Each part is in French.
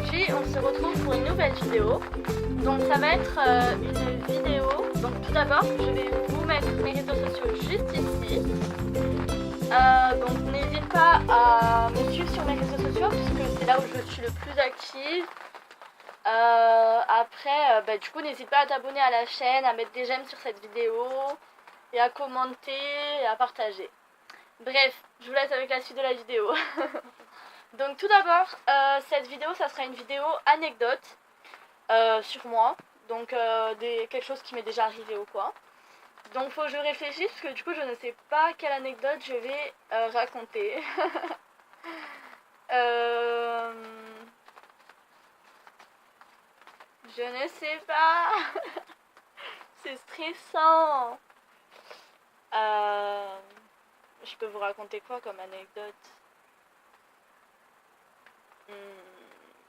Aujourd'hui, on se retrouve pour une nouvelle vidéo. Donc ça va être une vidéo. Donc tout d'abord, je vais vous mettre mes réseaux sociaux juste ici. Donc n'hésite pas à me suivre sur mes réseaux sociaux puisque c'est là où je suis le plus active. Après, du coup, n'hésite pas à t'abonner à la chaîne, à mettre des j'aime sur cette vidéo et à commenter et à partager. Bref, je vous laisse avec la suite de la vidéo. Donc tout d'abord, cette vidéo, ça sera une vidéo anecdote sur moi. Donc quelque chose qui m'est déjà arrivé ou quoi. Donc faut que je réfléchisse parce que du coup je ne sais pas quelle anecdote je vais raconter. Je ne sais pas. C'est stressant. Je peux vous raconter quoi comme anecdote?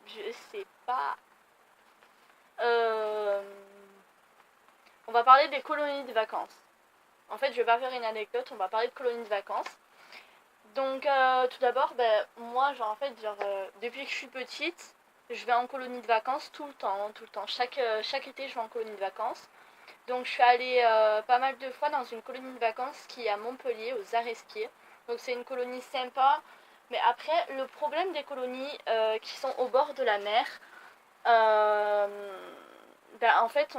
Je sais pas. On va parler des colonies de vacances. En fait, je vais pas faire une anecdote, on va parler de colonies de vacances. Donc, tout d'abord, moi, depuis que je suis petite, je vais en colonie de vacances tout le temps. Chaque été, je vais en colonie de vacances. Donc, je suis allée pas mal de fois dans une colonie de vacances qui est à Montpellier, aux Arrespiés. Donc, c'est une colonie sympa. Mais après, le problème des colonies qui sont au bord de la mer, en fait,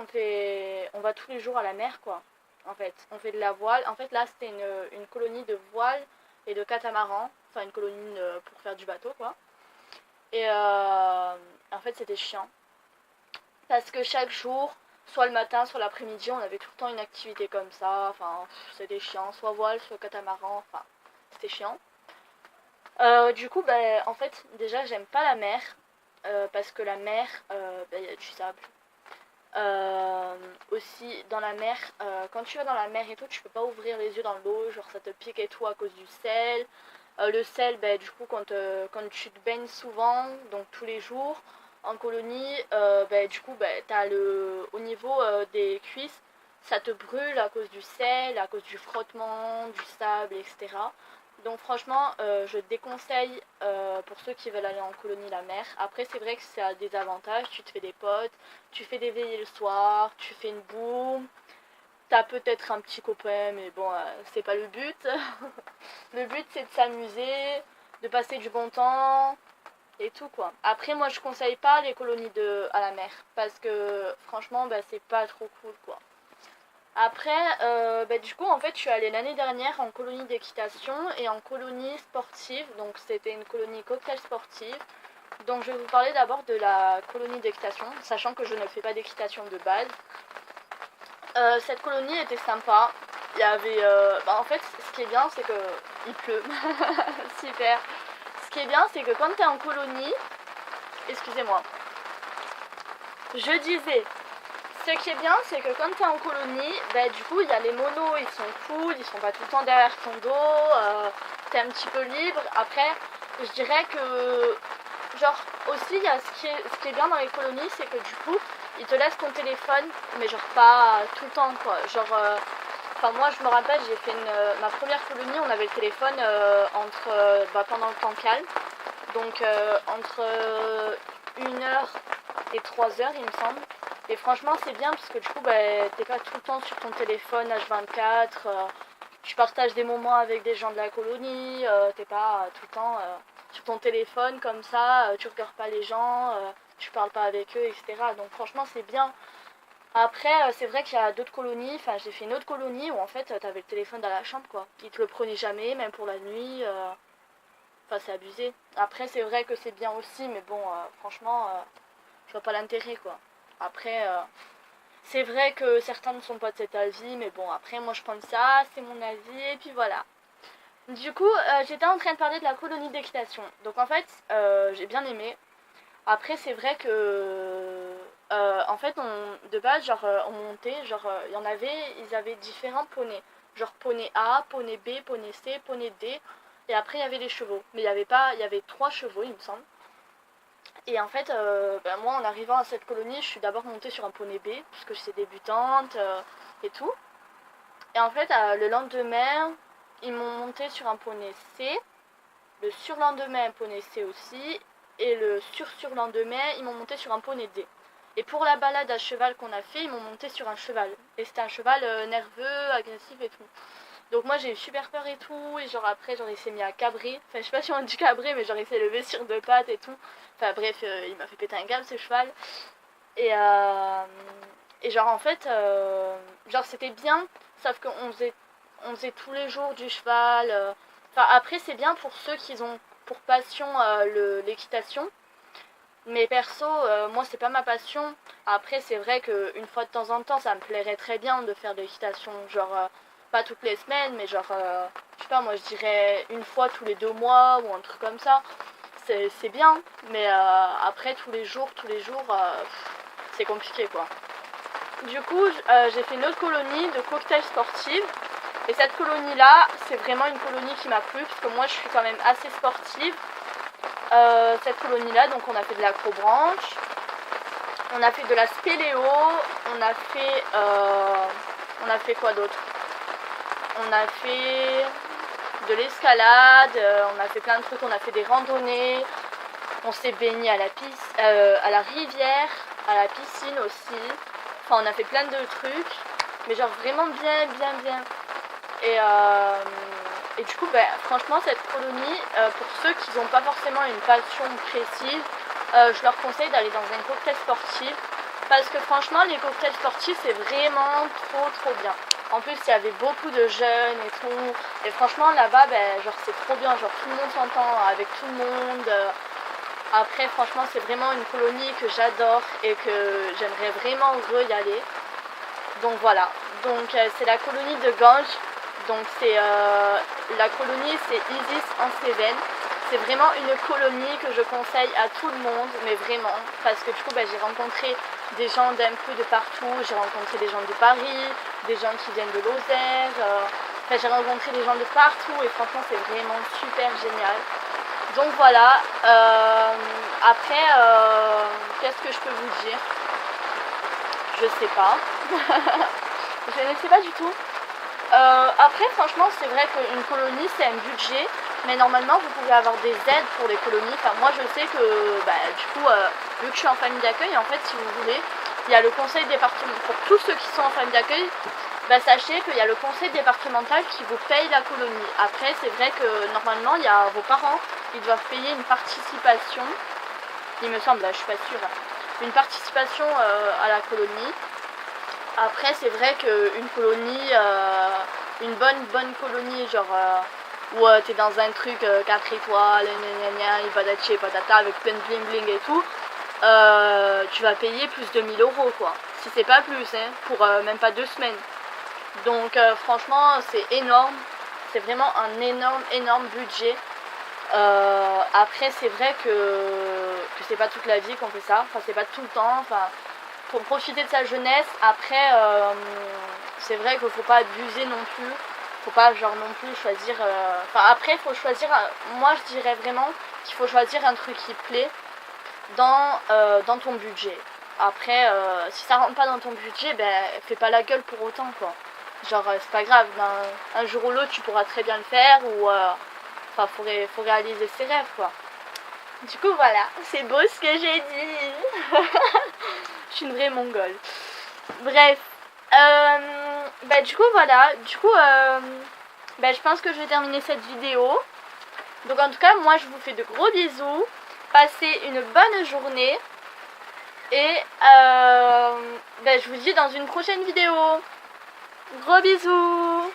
on va tous les jours à la mer, quoi. En fait, on fait de la voile. En fait, là, c'était une colonie de voile et de catamaran. Enfin, une colonie pour faire du bateau, quoi. Et en fait, c'était chiant. Parce que chaque jour, soit le matin, soit l'après-midi, on avait tout le temps une activité comme ça. Enfin, c'était chiant. Soit voile, soit catamaran. Enfin, c'était chiant. Du coup, en fait, déjà, j'aime pas la mer. Parce que la mer, y a du sable. Aussi dans la mer, quand tu vas dans la mer et tout, tu peux pas ouvrir les yeux dans l'eau, genre ça te pique et tout à cause du sel. Le sel, du coup, quand tu te baignes souvent, donc tous les jours, en colonie, du coup, t'as au niveau des cuisses, ça te brûle à cause du sel, à cause du frottement, du sable, etc. Donc franchement, je déconseille pour ceux qui veulent aller en colonie la mer. Après, c'est vrai que ça a des avantages, tu te fais des potes, tu fais des veillées le soir, tu fais une boum, t'as peut-être un petit copain, mais bon, c'est pas le but. Le but, c'est de s'amuser, de passer du bon temps et tout, quoi. Après, moi, je conseille pas les colonies à la mer, parce que franchement, c'est pas trop cool, quoi. Après, du coup, en fait, je suis allée l'année dernière en colonie d'équitation et en colonie sportive. Donc, c'était une colonie cocktail sportive. Donc, je vais vous parler d'abord de la colonie d'équitation, sachant que je ne fais pas d'équitation de base. Cette colonie était sympa. Il y avait... en fait, ce qui est bien, c'est que il pleut. Super. Ce qui est bien, c'est que quand tu es en colonie... Excusez-moi. Je disais... Ce qui est bien, c'est que quand tu es en colonie, du coup, il y a les monos, ils sont cool, ils sont pas tout le temps derrière ton dos, t'es un petit peu libre. Après, je dirais que, genre, aussi, il y a ce qui est bien dans les colonies, c'est que du coup, ils te laissent ton téléphone, mais genre pas tout le temps, quoi. Genre, moi, je me rappelle, j'ai fait ma première colonie, on avait le téléphone pendant le temps calme. Donc, entre 1 heure et 3 heures, il me semble. Et franchement, c'est bien parce que du coup, t'es pas tout le temps sur ton téléphone H24. Tu partages des moments avec des gens de la colonie. T'es pas tout le temps sur ton téléphone comme ça. Tu regardes pas les gens. Tu parles pas avec eux, etc. Donc franchement, c'est bien. Après, c'est vrai qu'il y a d'autres colonies. Enfin, j'ai fait une autre colonie où en fait, t'avais le téléphone dans la chambre, quoi. Ils te le prenaient jamais, même pour la nuit. Enfin, c'est abusé. Après, c'est vrai que c'est bien aussi, mais bon, franchement, je vois pas l'intérêt, quoi. Après, c'est vrai que certains ne sont pas de cet avis, mais bon, après, moi je pense ça, c'est mon avis, et puis voilà. Du coup, j'étais en train de parler de la colonie d'équitation. Donc en fait, j'ai bien aimé. Après, c'est vrai que, en fait, de base, on montait, il y en avait, ils avaient différents poneys. Genre poney A, poney B, poney C, poney D. Et après, il y avait les chevaux. Mais il y avait 3 chevaux, il me semble. Et en fait, moi en arrivant à cette colonie, je suis d'abord montée sur un poney B, puisque j'étais débutante et tout. Et en fait, le lendemain, ils m'ont monté sur un poney C. Le surlendemain, un poney C aussi. et le surlendemain, ils m'ont monté sur un poney D. Et pour la balade à cheval qu'on a fait, ils m'ont monté sur un cheval. Et c'était un cheval nerveux, agressif et tout. Donc moi j'ai eu super peur et tout, et genre après genre il s'est mis à cabrer, enfin je sais pas si on dit cabrer mais genre il s'est levé sur deux pattes et tout, enfin bref il m'a fait péter un câble ce cheval, et, euh, et genre en fait genre c'était bien, sauf on faisait tous les jours du cheval, enfin après c'est bien pour ceux qui ont pour passion l'équitation, mais perso moi c'est pas ma passion, après c'est vrai qu'une fois de temps en temps ça me plairait très bien de faire de l'équitation, genre pas toutes les semaines, mais genre, je sais pas, moi je dirais une fois tous les 2 mois ou un truc comme ça. C'est bien, mais après tous les jours, c'est compliqué quoi. Du coup, j'ai fait une autre colonie de cocktails sportifs. Et cette colonie-là, c'est vraiment une colonie qui m'a plu, parce que moi je suis quand même assez sportive. Cette colonie-là, donc on a fait de l'acrobranche, on a fait de la spéléo, on a fait quoi d'autre? On a fait de l'escalade, on a fait plein de trucs, on a fait des randonnées, on s'est baigné à à la rivière, à la piscine aussi. Enfin, on a fait plein de trucs, mais genre vraiment bien. Et du coup, franchement, cette colonie, pour ceux qui n'ont pas forcément une passion précise, je leur conseille d'aller dans un cocktail sportif. Parce que franchement, les cocktails sportifs, c'est vraiment trop bien. En plus, il y avait beaucoup de jeunes et tout. Et franchement, là-bas, genre, c'est trop bien. Genre, tout le monde s'entend avec tout le monde. Après, franchement, c'est vraiment une colonie que j'adore et que j'aimerais vraiment y aller. Donc voilà. Donc, c'est la colonie de Ganges. Donc, la colonie, c'est Isis en Cévennes. C'est vraiment une colonie que je conseille à tout le monde, mais vraiment, parce que du coup j'ai rencontré des gens d'un peu de partout, j'ai rencontré des gens de Paris, des gens qui viennent de Lozère, j'ai rencontré des gens de partout et franchement c'est vraiment super génial. Donc voilà, après, qu'est-ce que je peux vous dire? Je sais pas, je ne sais pas du tout. Après franchement c'est vrai qu'une colonie c'est un budget, mais normalement vous pouvez avoir des aides pour les colonies. Enfin moi je sais que du coup vu que je suis en famille d'accueil, en fait si vous voulez, il y a le conseil départemental, pour tous ceux qui sont en famille d'accueil, sachez qu'il y a le conseil départemental qui vous paye la colonie. Après c'est vrai que normalement il y a vos parents, ils doivent payer une participation, il me semble, je suis pas sûre, une participation à la colonie. Après c'est vrai qu'une colonie, une bonne colonie, genre où t'es dans un truc 4 étoiles, patati et patata, avec plein de bling bling et tout, tu vas payer plus de 1000 € quoi, si c'est pas plus, hein, pour même pas 2 semaines. Donc franchement c'est énorme, c'est vraiment un énorme budget. Après c'est vrai que c'est pas toute la vie qu'on fait ça, enfin c'est pas tout le temps, enfin pour profiter de sa jeunesse. Après c'est vrai qu'il faut pas abuser non plus, faut pas genre non plus choisir, après il faut choisir, moi je dirais vraiment qu'il faut choisir un truc qui plaît dans ton budget. Après si ça rentre pas dans ton budget, fais pas la gueule pour autant quoi, genre c'est pas grave, un jour ou l'autre tu pourras très bien le faire, ou faut réaliser ses rêves quoi. Du coup voilà, c'est beau ce que j'ai dit. Je suis une vraie mongole. Bref, du coup voilà, je pense que je vais terminer cette vidéo. Donc en tout cas moi je vous fais de gros bisous, passez une bonne journée, et je vous dis dans une prochaine vidéo. Gros bisous.